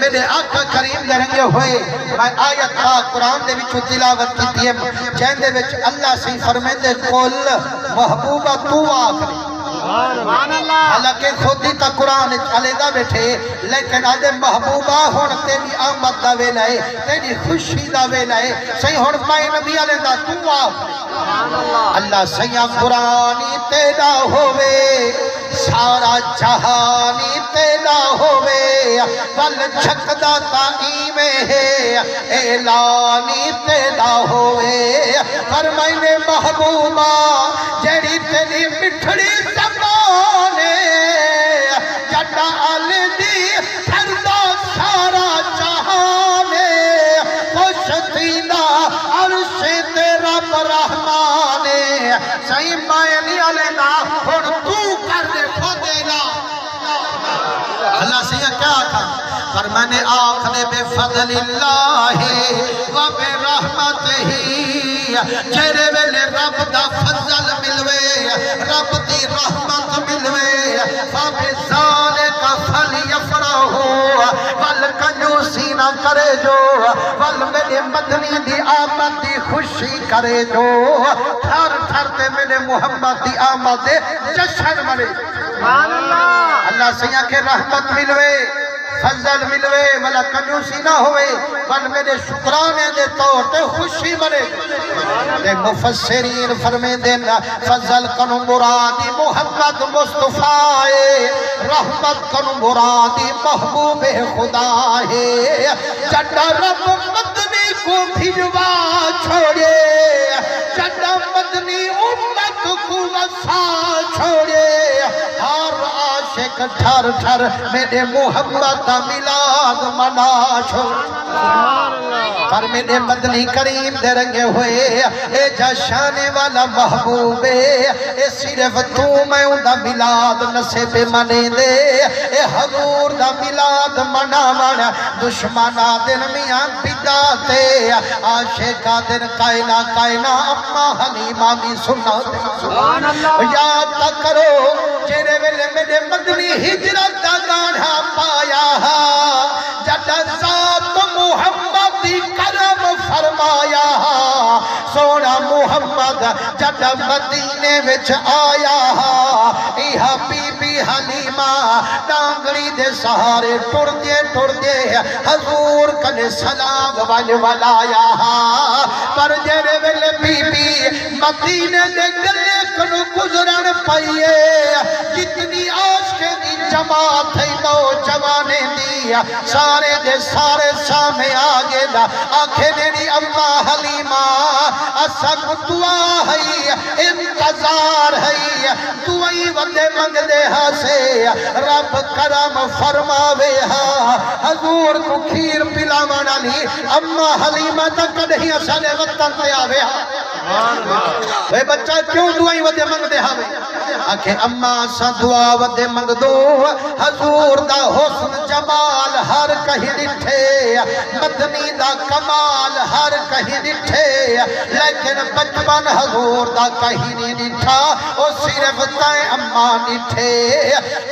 میرے آقا کریم دے رنگے ہوئے میں آیت قرآن دے وچوں تلاوت کیتی ہے جہن دے وچ اللہ سے فرمیندے کل محبوبہ تو آخری حالانکہ خودی تا قرآن علیدہ بیٹھے لیکن آدھے محبوبہ ہون تیری آمد دا ویلہ ہے تیری خوشی دا ویلہ ہے صحیح ہون میں نبی علیدہ تو آخری اللہ سیاں قرآنی تیرا ہوئے سارا جہانی تیرا ہوئے ول چھکدا تائیم ہے اعلانی تیرا ہوئے فرمائنے محبوبہ جیڑی تیری مٹھڑی زبانے جڑا آل دی تھردہ سارا جہانے خوش تینا عرش تیرا برحمانے صحیح مائنی علینا ہون تو کر دے خودینا اللہ سیاں کیا کہا فرمانے آخنے بے فضل اللہ و بے رحمت ہی جیرے ویلے رب دا فضل ملوے رب دی رحمت ملوے فَبِزَالِ کا فَلْ يَفْرَہو والکنجوسی نہ کرے جو وال میرے مدنی دی آمد دی خوشی کرے جو تھر تھر تے میرے محمد دی آمد دے جشن ملے اللہ سیاں کے رحمت ملوے فضل ملوے والا کنجوسی نہ ہوئے بل میرے شکرانے دے طور تے خوشی ملے تے مفسرین فرمے دینا فضل کنو مرادی محمد مصطفیٰ رحمت کنو مرادی محبوب خدا ہے جڑا رب مدنی کو بھجوا چھوڑے جڑا مدنی امت کو وسا چھوڑے ہر عاشق ٹھر ٹھر میرے محمد دا میلاد منا چھوڑ پر میرے مدنی کریم دے رنگے ہوئے اے جشانے والا محبوب اے صرف تو میں ان دا میلاد نسے پہ منے دے اے حضور دا میلاد منا منا دشمنہ دن میاں بداتے عاشقہ دن کائنہ کائنہ اما حلیمہ بھی سننا یاد تا کرو جیرے ویلے میرے مدنی ہجرت دا گاڑھا پایا جڑا ذات محمد دی کرم فرمایا سونا محمد جڑا مدینے وچ آیا ایہا بی بی حلیمہ ڈانگڑی دے سہارے ٹر دے حضور کنے سلام والایا پر جیرے ویلے بی بی مدینے دے گلے کنو گزرن پائیے جتنی عاشق دی جماعت ہے نوجوانے دی سارے دے سارے سامنے آگے دا آنکھیں میری اماں حلیمہ اسم دعا ہے انتظار ہے دعائی ودے منگ دے ہاں سے رب کرم فرماوے ہاں حضور کو کھیر پلاوانا لی اماں حلیمہ تک نہیں اسالے وطن تے آوے ہاں اے بچہ کیوں دعائی ودے منگ دے ہاں آنکھیں اماں سا دعا ودے منگ دو حضور دا حسن جمال ہر کہیں ڈٹھے مدنی دا کمال ہر کہیں ڈٹھے لیکن بچپن حضور دا کہیں نہیں ڈٹھا او صرف تائیں اماں ڈٹھے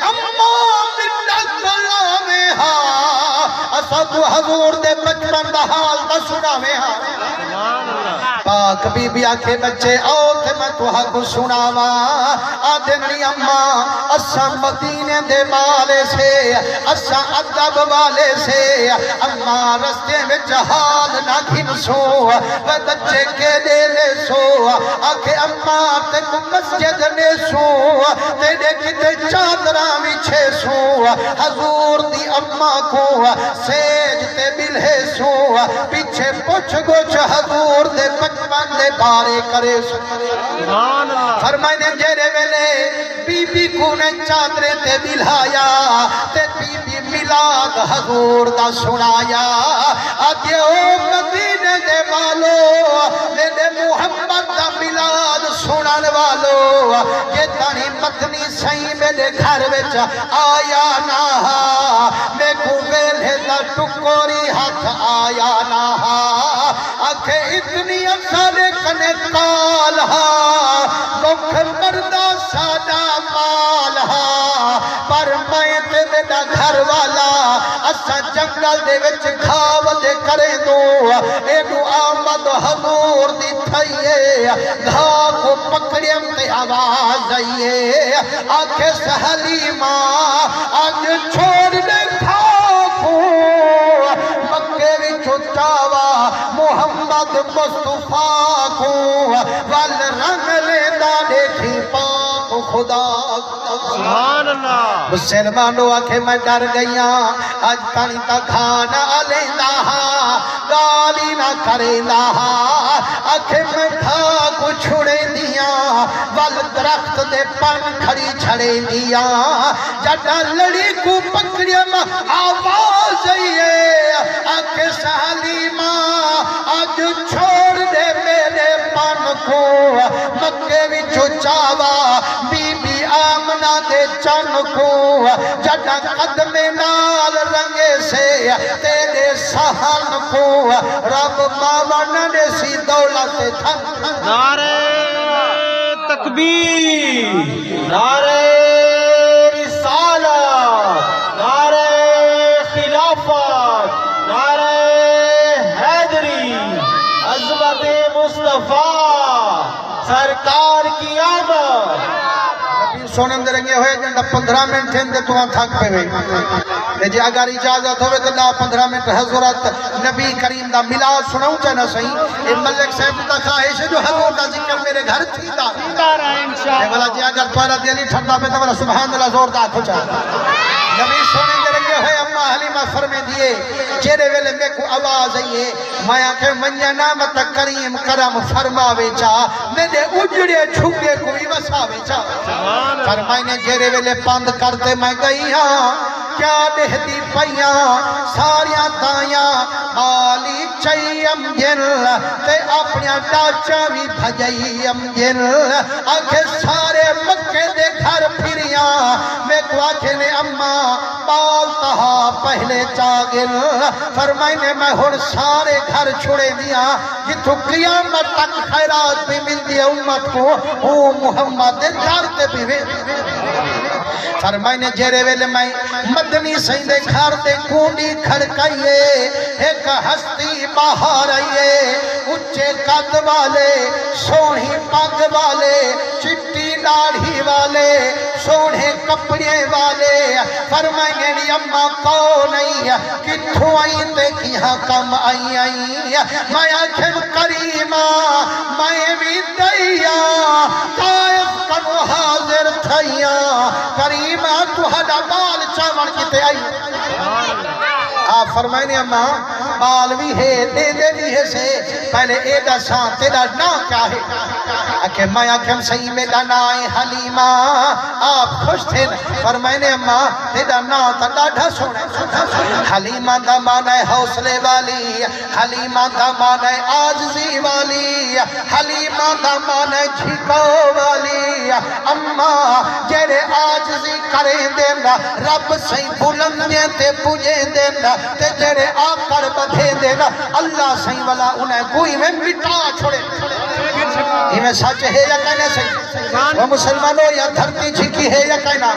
اماں منت کلامے ہاں اسد حضور دے بچپن دا حال دا سنا میں ہاں پاک بی بی آکھے بچے آؤ تے میں تو حق سناوا آدھے نہیں اماں اسا مدینے دے مالے سے اسا عدب والے سے اماں رستے میں جہال نہ گھن سو بچے کے دے لے سو آکھے اماں تے کو مسجد نے سو تے دے کتے چادرہ وچھے سو حضور دی اماں کو سیج تے بلہے سو پیچھے پوچھ گوچھ حضور دے بچپن دے بارے کرے سو فرمائنے جیرے ویلے بی بی کو نے چادرے تے بلہایا تے بی بی ملاد حضور دا سنایا آدھے او مدینے دے والو میرے محمد دا ملاد سنان والو یہ تانی مدنی سہی میرے گھر وچ آیا نہ میں کو ویلے دا ٹکوری ہاتھ آیا نہ آکھے اتنی افسالے کنے کال دکھ مردہ سادہ مال پر میں تے میرا گھر والا اسا جنگل دے وچ گھاہ ودے کریں دو ایڈو آمد حضور دی تھئیے گھاہ کو پکڑیم تے آواز آئیے آنکھیں سے حلیمہ آج چھوڑ دے گھاہ کو مکے وچ چاوا محمد مصطفیٰ کو وال رنگ لیندہ دیکھی پاک خدا سبحان اللہ مسلمانوں آنکھیں میں ڈر گئیاں آج پانی تا کھانا لیندہ گالی نہ کریندہ آنکھیں میں کھا کو چھوڑے دیا وال درخت دے پن کھڑی چھڑے دیا جڑا لڑی کو پکڑیم آواز آئیے آنکھیں سالیمہ آج چھوڑ دے میرے پن کو مکے وچو چاوا بی بی آمنہ دے چن کو جڑا قدم نال رنگے سے تیرے سہن کو رب ماما نے سی دولت تھن نعرہ تکبیر نعرہ رسالت نعرہ خلافت نعرہ حیدری عظمت مصطفیٰ سرکار کی آمد سونم دے رنگے ہوئے جنڈا 15 منٹ ہیں دے تو وہاں تھک پہ گئی جی اگر اجازت ہوئے تو 15 منٹ حضرت نبی کریم دا ملاد سناؤں چاہنا صحیح یہ ملک صاحب دا خواہش ہے جو حضور دا ذکر میرے گھر تھی دا والا جی اگر توارا دلی ٹھنڈا پہ تو والا سبحان اللہ زور دا کھو چاہتا نبی سونم دے رنگے ہوئے اما حلیمہ فرمے دیئے چیرے ویلے میں کو آواز آئیے مایا کہ منیا نامت کریم کرم فرماوے چاہ میں دے اجڑے چھوکے کوئی وساوے چاہ فرمائی نے جیرے ویلے پند کرتے میں گئی ہاں کیا دہتی پئیاں ساریاں تائیاں بالی چیم جن تے اپنیاں ڈاچا بھی بھجائیم جن آنکھیں سارے مکے دے گھر پھریاں میں کو آنکھیں نے اممہ بال تہا پہلے چاگل فرمائی نے میں ہر سارے گھر چھوڑے دیا جتو قیامت تک خیرات بھی مل دیا امت کو او محمد دے جارتے بھی فرمائی نے جیرے ویلے میں مدنی سیندے گھر دے کونڈی کھڑکائیے ایک ہستی باہر آئیے اچھے قد والے سوڑھی پگ والے چٹی داڑھی والے سوڑھے کپڑے والے فرمائی نے لی اممہ کون آئی کتھو آئی تے کیہاں کم آئی آئی میں آنکھیں کریمہ میں بھی دیا قائف کنو حاضر تھیا کریمہ تو ہڈا بال چاون کتے آئی آپ فرمائیں اممہ بال بھی ہے دے دے بھی ہے سے پہلے ایڈا سان تیرا نا کیا ہے کہ میں آنکھیں صحیح میں لنائے حلیمہ آپ خوش تھے فرمائیں اممہ تیرا نا تا ڈاڑھا سونے حلیمہ دا معنی حوصلے والی حلیمہ دا معنی آجزی والی حلیمہ دا معنی جھکو والی اممہ جیرے آجزی کریں دینا رب صحیح بلندیں تے پوجیں دینا تے جیرے آکر بدھے دینا اللہ صحیح والا انہیں کوئی میں مٹا چھوڑے یہ میں سچ ہے یا کہنا صحیح وہ مسلمانوں یا دھرتی جھکی ہے یا کہنا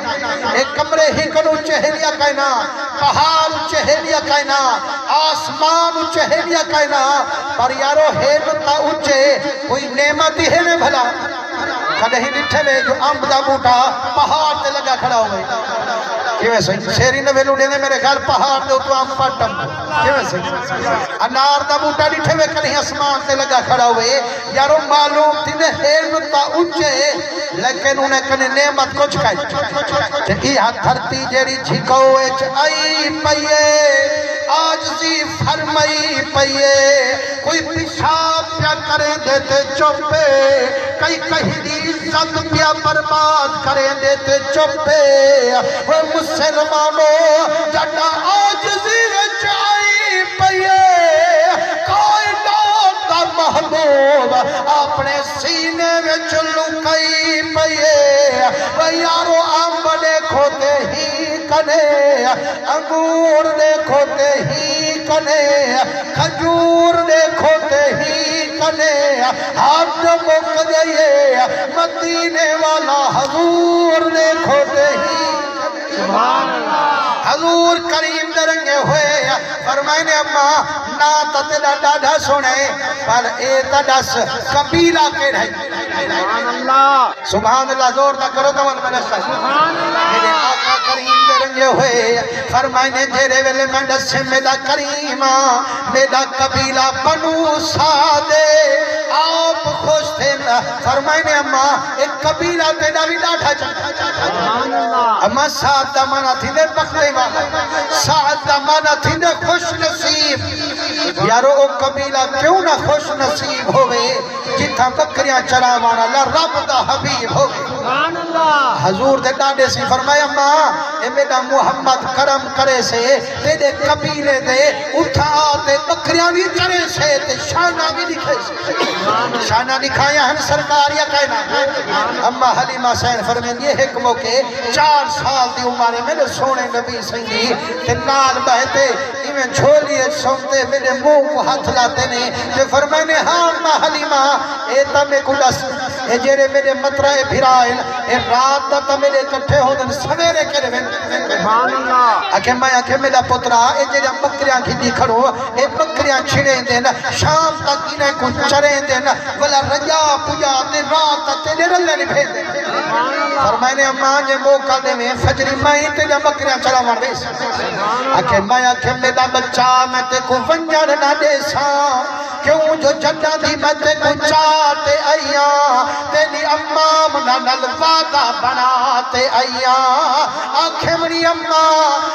ایک کمرے ہی کنو چہل یا کہنا پہاڑ چہل یا کہنا آسمان چہل یا کہنا پر یارو ہے نتا اچھے کوئی نعمت ہے میں بھلا کدھے ہی نٹھے میں جو امب دا بوٹا پہاڑ تے لگا کھڑا ہوئے کیویں صحیح شیری نے ویلو لینے میرے خیال پہاڑ دے تو امب پٹم کیویں صحیح انار دا بوٹا نٹھے میں کدھے اسمان تے لگا کھڑا ہوئے یارو معلوم تھی نے ہیرنتا اچھے لیکن انہیں کنے نعمت کچھ کہی کہ یہ دھرتی جیڑی جھکوئے آئی پئیے آجزی فرمائی پئیے کوئی پیشاب پیا کریں دیتے چوپے کئی کہیں دی عزت پیا برباد کریں دیتے چوپے وہ مسلمانوں جڑا آجزی آئی پئیے کوئی نام دا محبوب اپنے سینے میں چلو کئی پئیے وہ یارو امب دیکھو تے ہی کنے انگور دیکھو تے ہی کنے کھجور دیکھو تے ہی کنے حد مک جائیے مدینے والا حضور دیکھو تے ہی حضور کریم درنگے ہوئے فرمائے نے اما نا تتنا ڈاڑھا سنے پر اے تڈس قبیلہ کے رہے سبحان اللہ زور نہ کرو تو من میں میرے آقا کریم درنگے ہوئے فرمائے نے جیرے ویلے میں ڈسے میرا کریمہ میرا قبیلہ بنو سادے آپ خوش تھے فرمائے نے اما ایک قبیلہ تیڑا بھی ڈاڑھا چاہتا اما ساتھ دمانا تھی دے پکڑے والا ساتھ دمانا تھی دے خوش نصیب یارو او قبیلہ کیوں نہ خوش نصیب ہوئے جتھا بکریاں چراوانا اللہ رب دا حبیب ہوئے حضور دے ڈاڑے سی فرمایا ماں اے میرا محمد کرم کرے سے تیرے قبیلے دے اٹھا تے بکریاں بھی چرے سے تے شانہ بھی دکھے سے شانہ دکھایا ہم سرکار یا کہنا اما حلیمہ سین فرمین یہ حکموں کے 4 سال دی عمارے میرے سونے نبی سنگی تے نال بہتے ایمیں جھولیے سنتے میرے منہ کو ہاتھ لاتے نے جو فرمائنے ہاں اما حلیمہ اے تمہیں کلس اے جیرے میرے مطرہ بھرائل اے رات تا میرے کٹھے ہو دن سویرے کے رہے اکھے میں اکھے میرا پترہ اے جیرے بکریاں کی دیکھڑو اے بکریاں چھڑیں دین شام تک انہیں کو چریں دین ولا رجا پجا دے رات تا تیرے رلے نہیں بھیج دیں فرمائنے اماں جے موقع دے میں فجری میں تیرے بکریاں چلا مار دیس اکھے میں اکھے میرا بچہ میں تے کو ونجر نہ دے ساں کیوں جو جنہ دی میں تے کو چاہتے آئیاں تیری اماں منا نلواتا بناتے آئیاں آنکھیں مری اماں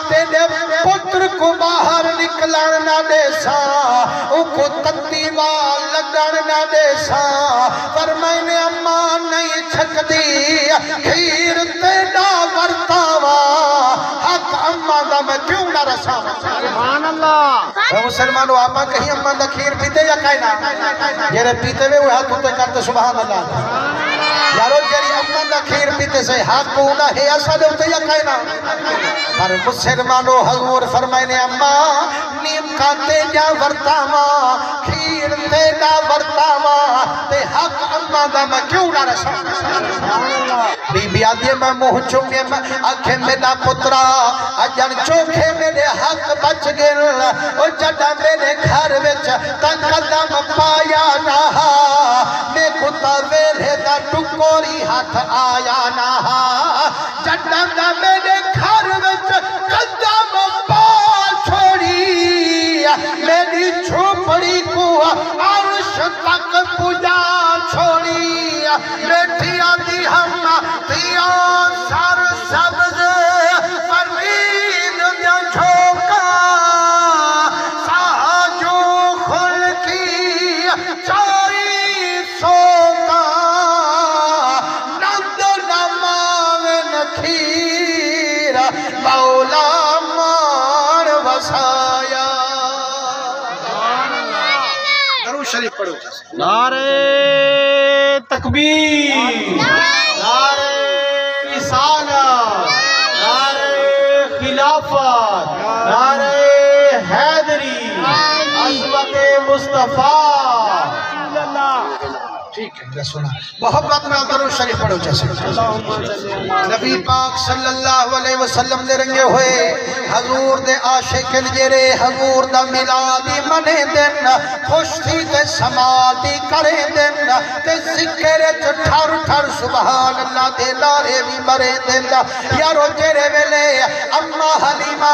تیرے پتر کو باہر نکلن نہ دے ساں او کو تتی وال لگن نہ دے ساں پر میں نے اماں نہیں چھک دی کھیر تیڑا ورتاوا حق اماں دا میں کیوں نہ رسا سبحان اللہ مسلمانوں آپاں کہیں اماں دا کھیر پیتے یا کائنا جیرے پیتے ہوئے ہاتھ ہوتے کرتے سبحان اللہ یارو جیری اماں دا کھیر پیتے سے ہاتھ کو انہا ہے ایسا دوتے یا کائنا پر مسلمانوں حضور فرمائنے اماں نیم کھاتے جا ورتاوا کھیر تیڑا ورتاوا تے حق اماں دا میں کیوں نہ رسا بی بی آدھے میں موہ چونگے میں آنکھیں میرا پترہ اجن چوکھے میرے حق بچ گل او جڑا میرے گھر وچ تا قدم پایا نہا میں کتا ویلے دا ٹکوری ہاتھ آیا نہا جڑا دا میرے گھر وچ قدم پا چھوڑی میری چھوپڑی کو عرش تک پجا چھوڑی بیٹھی آدھی ہم دیا سر سبز فرید دیا جھوکا ساجو خل کی چاری سوکا نند نماو نکھیر مولا مان وسایا درود شریف پڑھو نعرہ تکبیر نعرہ رسالت نعرہ خلافت نعرہ حیدری عظمت مصطفیٰ ٹھیک ہے سنا محبت میں درود شریف پڑھو جیسے نبی پاک صلی اللہ علیہ وسلم دے رنگے ہوئے حضور دے عاشق جرے حضور دا ملادی منے دن خوش تھی تے سمادی کرے دن تے ذکر ٹھر ٹھر سبحان اللہ دے نارے بھی مرے دن یارو جرے ویلے اما حلیمہ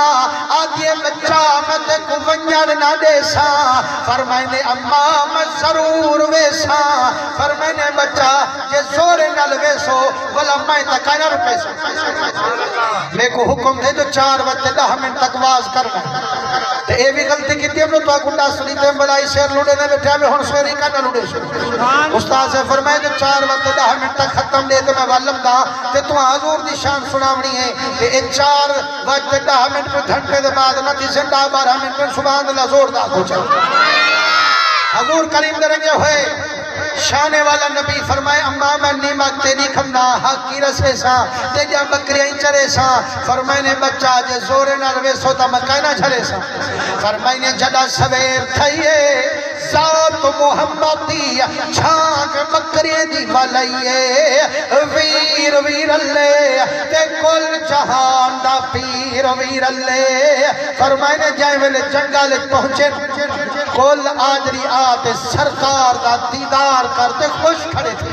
آدھے بچہ مت کو ونجر نہ دے سا فرمائنے اما میں ضرور ویسا فرمائنے بچہ یہ زور نہ لگے سو بلا میں تکائنہ رکھے سو میں کو حکم دے جو 4 وقت 10 منٹ تک واز کرنا تو اے بھی غلطی کی تھی ہم نے تو گنڈا سنیتے ہیں بلائی شیر لوڑے نے بیٹھے ہمیں ہون سویری کا نہ لوڑے سو استاد سے فرمائے جو 4 وقت 10 منٹ تک ختم دے تو میں والم دا کہ تو حضور دی شان سناونی ہے کہ اے 4 وقت 10 منٹ پر گھنٹے دے بعد نہ تیسے 12 منٹ پر سبحان اللہ زور دا کو چاہتا حضور کریم درنگے ہوئے شانے والا نبی فرمائے اماں میں نیمک تیری کھمنا حق کی رسے سا تیجا بکریاں چرے سا فرمائے نے بچہ جے زورے نہ روے سوتا مکائنہ جھرے سا فرمائے نے جڑا سویر تھائیے ذات محمدی چھانک بکری دی والائیے ویر ویر اللہ تے کل جہان دا پیر ویر اللہ فرمائنے جائے ویلے جنگل پہنچے کل آجری آتے سرکار دا دیدار کرتے خوش کھڑے تھے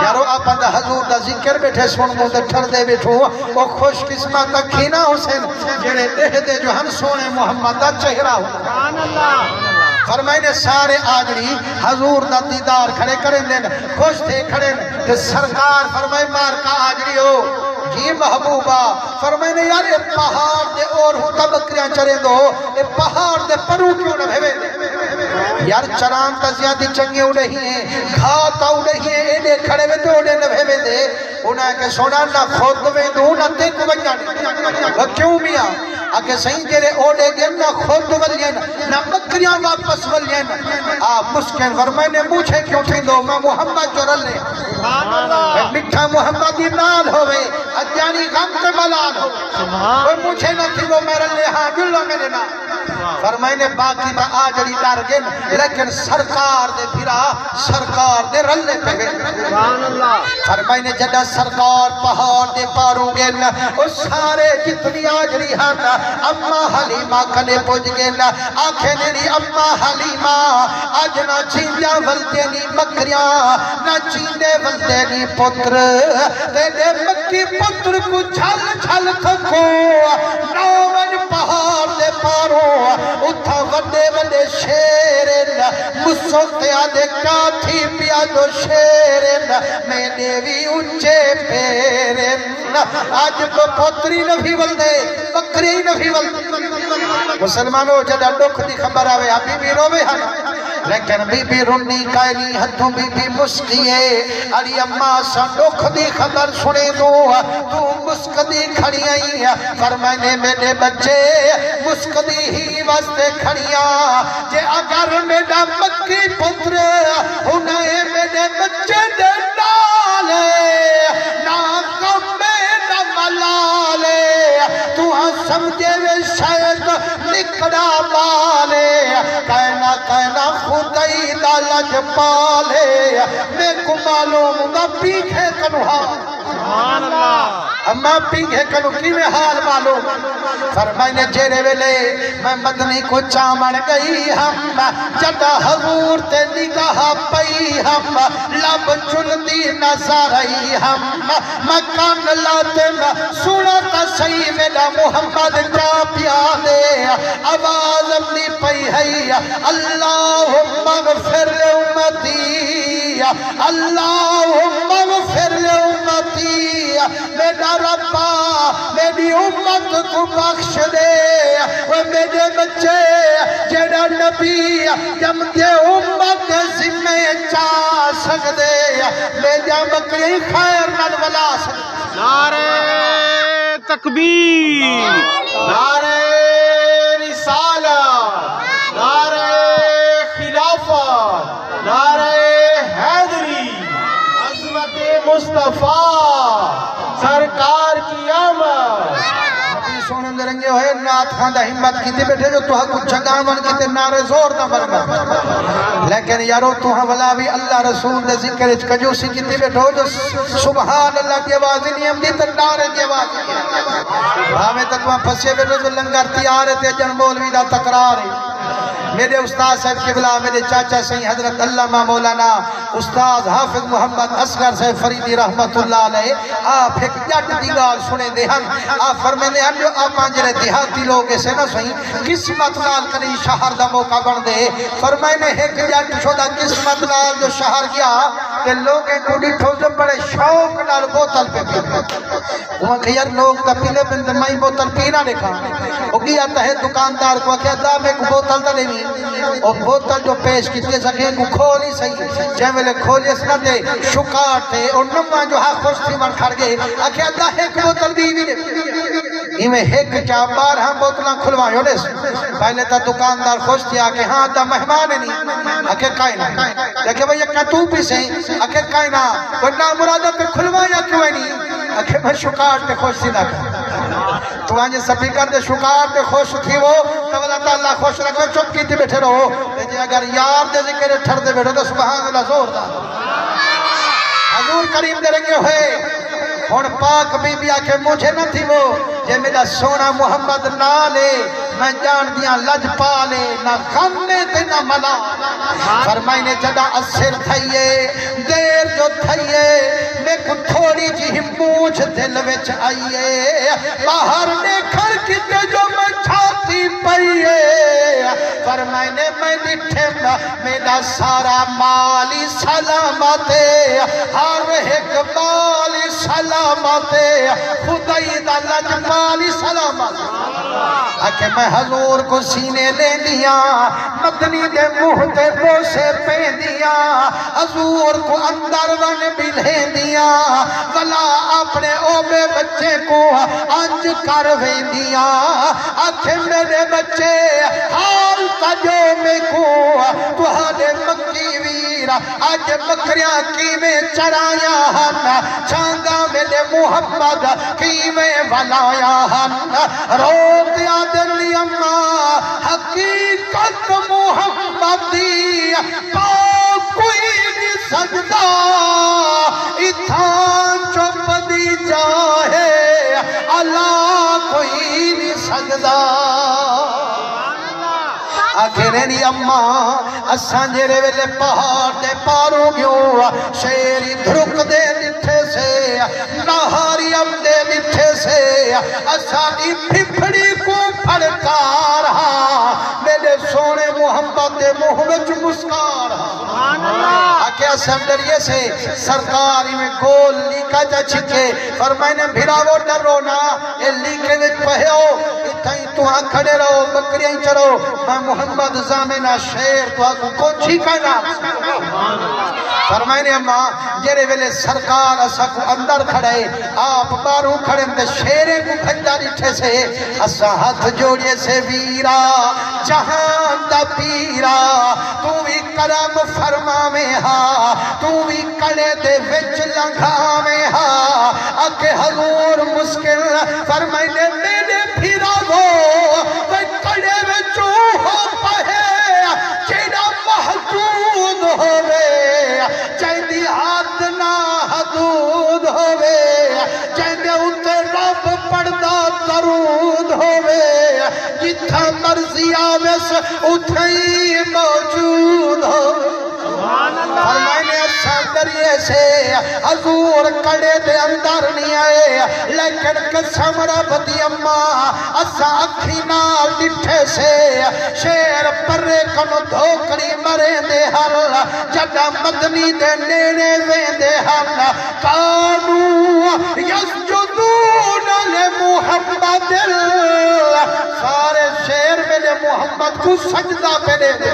یارو آپ اندہ حضور دا ذکر بیٹھے سن موں دے ٹھر دے بیٹھو وہ خوش قسمت کھینا حسین جڑے دے دے جو ہم سونے محمد دا چہرہ ہو فرمائنے سارے آجری حضور دا دیدار کھڑے کریں دیں خوش تھے کھڑے کہ سرکار فرمائے مار کا آجری ہو جی محبوبہ فرمائنے یار یہ پہاڑ دے اور ہوتا بکریاں چریں دو یہ پہاڑ دے پرو کیوں نہ بھیوے یار چران تا زیادی چنگے اڑے ہی ہیں گھاتا اڑے ہی ہیں ایڈے کھڑے میں تو اڑے نہ بھیوے دے انہیں کہ سونا نہ خود میں دو نہ دیکھ بجانے کیوں میاں آگے صحیح جیرے اوڑے گئے نہ خود ولین نہ بکریاں واپس ولین آپ مسکن فرمائنے مجھے کیوں تھی دو میں محمد جو رلے مٹھا محمد یہ نال ہوئے ادیانی غم کے ملال ہوئے مجھے نہ تھی وہ میں رلے ہاں جلو میرے نا فرمائنے باقی تا آجڑی دار گئن لیکن سرکار دے پھرا سرکار دے رلے پہ گئن فرمائنے جڑا سرکار پہاڑ دے پاروں گئن اس سارے جتنی آجڑی ہاں اممہ حلیمہ کنے پوچھ گئن آنکھیں نیری اممہ حلیمہ آج نہ چیندیا ولدے نی بکریاں نہ چیندے ولدے نی پتر دے مکی پتر کو چھل چھل تھکو نومن پہاڑ دے پاروں اتھا وڈے وڈے شیرن مسوکتیا دے کاتھی پیا جو شیرن میں دیوی اچھے پیرن آج تو پتری نفی ولدے بکری نفی ولدے مسلمانوں جدہ ڈوکھ دی خبر آوے ابھی بھی روے ہاں لیکن بی بی رنی کائلی ہتھوں بی بی مسکیے علی اممہ سا ڈوکھ دی خبر سنے دو تو مسکدی کھڑی آئی فرمائنے میرے بچے مسکدی ہی واسطے کھڑیاں جے اگر میرا مکی پتر انہیں میرے بچے دے ڈالے نا کم میرا ملالے تو ہاں سمجھے وے شاید نکڑا بالے کہنا خودی دالج پالے میں کو معلوم گا پیکھے کنوہا اما پیکھے کنو کی میں حال معلوم فرمائنے جیرے ویلے میں مدنی کو چامن گئی ہم جدہ حضور تے نگاہ پئی ہم لب چلتی نظر آئی ہم مکان لاتے سونا تا صحیح میرا محمد جا پیا دے آواز اپنی پئی ہے اللہم اغفر امتی اللہم اغفر امتی میرا ربا میری امت کو بخش دے وہ میرے بچے جیڑا نبی جم دے امت ذمہ چاہ سکدے میرا بکری خیر نال ولا سکدے نعرہ تکبیر نعرہ رسالت نعرہ خلافت نعرہ حیدری عظمت مصطفیٰ سرکار کی آمد سونے درنگے ہوئے نات خاندہ ہمت کی تھی بیٹھے جو توہا کچھ جگامن کی تے نعرے زور نہ برگا لیکن یارو توہا ولاوی اللہ رسول دے ذکر اچ کجوسی کی تھی بیٹھو جو سبحان اللہ کی آوازی نہیں ہم دی تے نعرے کی آوازی نہیں ہمیں تک وہاں پسے بیٹھو جو لنگر تیارے تے جن مولوی دا تقرار ہے میرے استاد صاحب قبلہ میرے چاچا سہی حضرت علامہ مولانا استاد حافظ محمد اصغر صاحب فریدی رحمت اللہ علیہ آپ ایک جٹ دیگال سنے دے ہم آپ فرمینے ہم جو آپ آنجرے دیہاتی لوگ اسے نہ سہی قسمت نال کنی شہر دا موقع بن دے فرمینے ایک جٹ شدہ قسمت نال جو شہر گیا کہ لوگیں کو ڈٹھو جو بڑے شوق نال بوتل پہ پھر وہاں کہ یار لوگ تا پیلے بند مائی بوتل پینا دیکھا وہ گیا تہے دکاندار کو کہ دام ایک بوتل تا نہیں اور بوتل جو پیش کی تیسا کہ کو کھولی صحیح جہاں میں کھولی اس نہ دے شکار تھے اور نمہ جو ہاں خوش تھی من کھڑ گئے آکھے اللہ ایک بوتل بھی دے ایمیں ایک کیا بار ہم بوتلاں کھلوائیں ہو نیس پہلے تا دکاندار خوش تھی آکے ہاں تا مہمان نہیں آکے کائنا لیکن بھئی ایک تو بھی سے آکے کائنا ورنہ مرادہ پہ کھلوائیں یا کیوں نہیں آکے میں شکار تے خوش تھی نہ کھا تو آنجے سپیکر دے شکار دے خوش تھی وہ تو اللہ تعالیٰ خوش رکھو چپ کی تھی بیٹھے رہو لیکن اگر یار دے ذکر ٹھر دے بیٹھو تو سبحان اللہ زور دا حضور کریم دے رنگے ہوئے ہون پاک بی بی آکے مجھے نہ تھی وہ جے میرا سونا محمد نہ لے میں جان دیاں لج پا لے نہ غم میں تے نہ ملا فرمائی نے جدا اثر تھائیے دیر جو تھائیے میں کو تھوڑی جی موجھ دل وچ آئیے باہر دیکھر کتے جو میں چھاتی پئیے فرمائی نے میں نٹھے میرا سارا مالی سلامت ہر ایک مالی سلامت خدای دا لج مالی سلامت آکے میں حضور کو سینے لے دیا مدنی دے منہ تے بوسے پہ دیا حضور کو اندر ون بھی لے دیا ولا اپنے اوبے بچے کو انج کر وے دیا آکھے میرے بچے حال تجو میں کو تہاڈے مکی ویر آج بکریاں کی میں چرایا ہن چانگا میرے محمد کی میں ولایا ہن روت یادن لی اماں حقیقت محمدی کوئی نہیں سجدہ اتھان چوپ دی جاہے اللہ کوئی نہیں سجدہ آخرے نی اماں اسان جیرے ویلے پہاڑ دے پاروں گیوں شیری دھرک دے نٹھے سے نہاری ام دے نٹھے سے اسانی پھپڑی کو پھڑکار میرے سونے محمد دے منہ وچ مسکار آکے اسان دریے سے سرکاری میں گول لیکا جا چھکے فرمائے نے بھیرا وہ ڈرونا اے لیکے وچ پہیو اتھائی تو ہاں کھڑے رہو بکریاں چرو میں محمد زامنہ شیر تو آکو کوچھی کا نام فرمائے نے اماں جیرے ویلے سرکار اسا کو اندر کھڑے آپ باروں کھڑے اندر شیرے کو کھنجا نٹھے سے اسا ہاتھ جوڑے سے ویرا جہان دا پیرا تو بھی کرم فرما میں ہاں تو بھی کڑے دے وچ لنگھا میں ہاں اکے حضور مسکل فرمائے نے میرے پھیرا وہ کڑے وچوں ہو پہے چیڑا محدود ہوئے چیندی حد نہ حدود ہوئے چیندے اتے رب پڑھدا درود ہوئے جتھا مرضی آویس اتھائی موجود ہوئے فرمائے نے اچھا دریے سے حضور کڑے دے اندر نہیں آئے لیکن قسم رب دی اماں اسا اکھی نال ڈٹھے سے شیر پرے کنو دھوکڑی مرے دے حل جگہ مدنی دے نینے وین دے حل کانو یسجدون لمحمد سارے شیر میرے محمد کو سجدہ پہ دے دے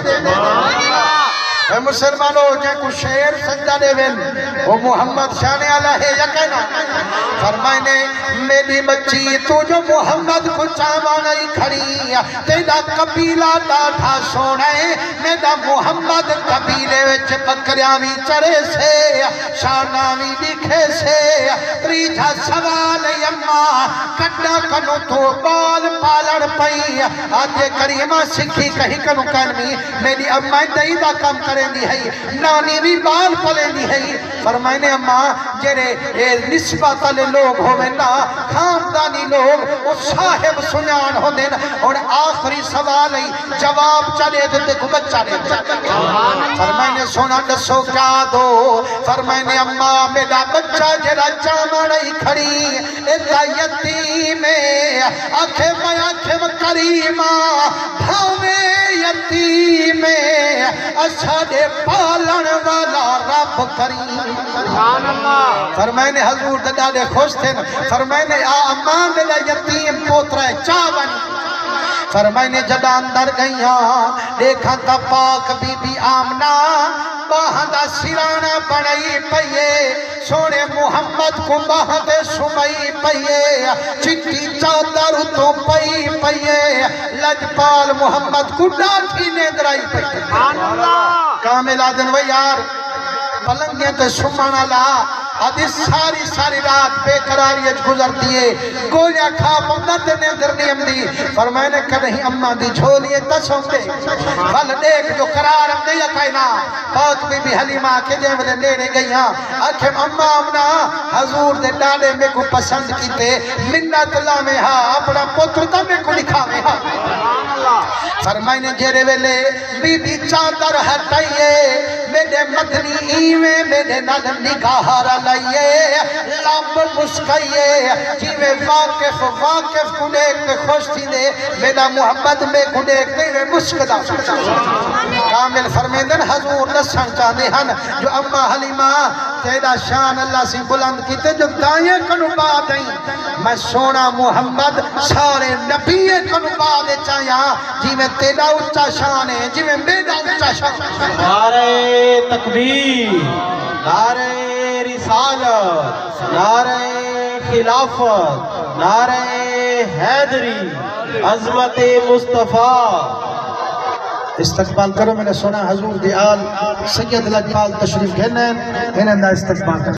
اے مسلمانوں جن کو شیر سجدہ دے وین وہ محمد شان علیہ یقینا فرمائے نے میری بچی تو جو محمد کو چاوانائی کھڑی تیرا قبیلہ ڈاٹھا سونے میرا محمد قبیلے وچ بکریاوی چرے سے شاناوی لکھے سے تریجھا سوال اماں کٹا کنو تو بال پالڑ پئی آج کریمہ سکھی کہیں کنو کرمی میری اماں دہی دا کم کریں دی ہے نانی بھی بال پلیں دی ہے فرمائے نے اماں جیرے نسبت لے لوگ ہوئے نا خاندانی لوگ وہ صاحب سنان ہو دین اور آخری سوال ہی جواب چلے دیتے کو بچہ دے فرمائے نے سونا دسو کیا دو فرمائے نے اماں میرا بچہ جیرا جامڑی کھڑی ایتا یتیم آنکھیں میں آنکھیں کریمہ بھاوے یتیم اچھا دے پالن والا رب کریم فرمائے نے حضور دے خوش تھے فرمائے نے اماں میرا یتیم پوترہ چاون فرمائے نے جدا اندر گئیاں دیکھا تا پاک بی بی آمنہ باہدہ سرانا بڑھائی پئیے سونے محمد کو باہدہ سمائی پئیے چٹی چادر تو پئی پئیے لجپال محمد کو ڈاٹھی نے درائی پئیے کامل آدن و یار پلنگیں تے سمانا لا آدھی ساری رات بے قراریت گزر دیئے گولیاں کھا پندہ دینے در نیم دی فرمائے نے کدہیں اممہ دی جھولیے تسوں دے بھل دیکھ جو قرار ہم دے یا کائنا پاک بی بی حلیمہ کے جے ملے لینے گئی ہاں اکھم اممہ امنا حضور دے ڈالے میں کو پسند کیتے منت اللہ میں ہاں اپنا پتر تا میں کو لکھا میں ہاں فرمائے نے جیرے ویلے بی بی چادر ہٹائیے میرے مدنی ایویں میرے نال نگاہ لائیے لب مسکائیے جیوے واقف کو دیکھ میں خوش تھی دے میرا محمد میں کو دیکھ دے میں مسکدا کامل فرمیندن حضور لسان چاہنے ہن جو اممہ حلیمہ تیرا شان اللہ سے بلند کیتے جو دائیں کنو بات ہیں میں سونا محمد سارے نبی کنو بات چاہیا جی میں تیرا اچھا شان ہے جی میں میرا اچھا شان ہے نعرہ تکبیر، نعرہ رسالت، نعرہ خلافت، نعرہ حیدری، عظمت مصطفیٰ. استقبال کرو میں نے سنا حضور دی آل سید لجپال تشریف گھنن انہاں دا استقبال کرو